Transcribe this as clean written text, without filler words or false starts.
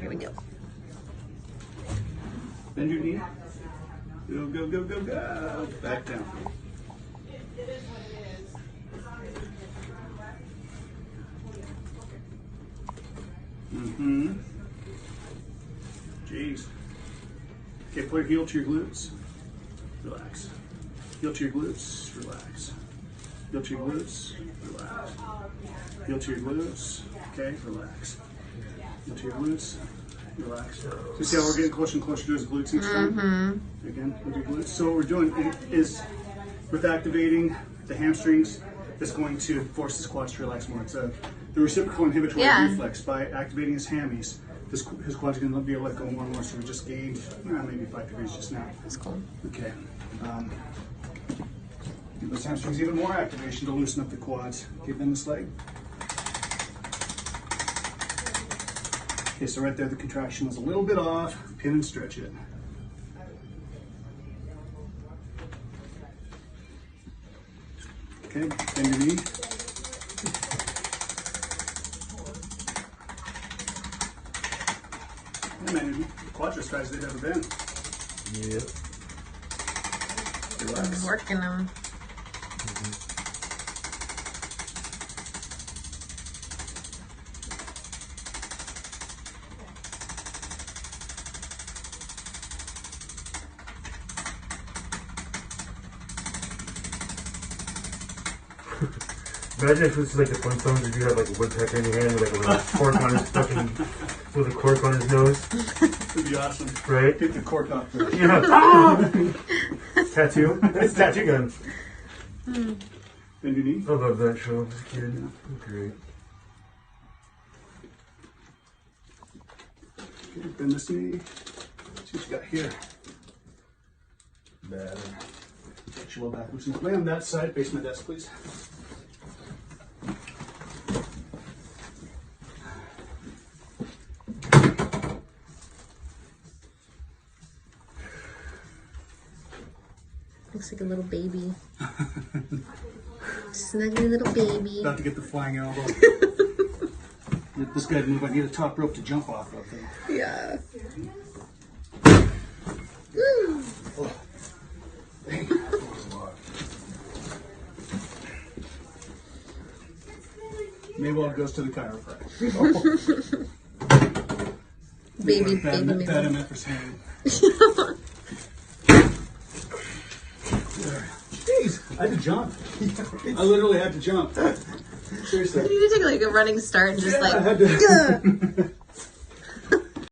Here we go. Bend your knee. Go, go, go, go, go. Back down. Mm-hmm. Jeez. Okay, put your heel to your glutes. Relax. Heel to your glutes. Relax. Heel to your glutes. Relax. Heel to your glutes. Okay, relax. Heel to your glutes. Relax. So see how we're getting closer and closer to his glutes each time? Again, with your glutes. So what we're doing is with activating the hamstrings, it's going to force his quads to relax more. It's the reciprocal inhibitory reflex. By activating his hammies, his quads are going to be able to let go more and more. So we just gained maybe 5 degrees just now. That's cool. Okay. Give those hamstrings even more activation to loosen up the quads. Okay, bend this leg. Okay, so right there the contraction was a little bit off. Pin and stretch it. Okay, bend your knee. Yeah, man, your quads are as tight as they've ever been. Yep. I'm working them. Imagine if this is like the Flintstones, if you have like a woodpecker in your hand with like a little cork on his fucking, with a cork on his nose. That'd be awesome. Right? Get the cork off there. Yeah. Ah! Tattoo? It's a tattoo gun. Bend your knee. I love that show as a kid. Great. Okay, bend this knee. See what you got here. Better. Get your low back loose. Lay on that side. Face my desk, please. Looks like a little baby. Snuggly little baby. About to get the flying elbow. Get this guy to move. I need a top rope to jump off of. Though. Yeah. Oh. Maywald goes to the chiropractor. Baby Bad Maybell. enough for saying. Jeez, I had to jump. I literally had to jump. Seriously. You need to take like a running start and just I like. had to.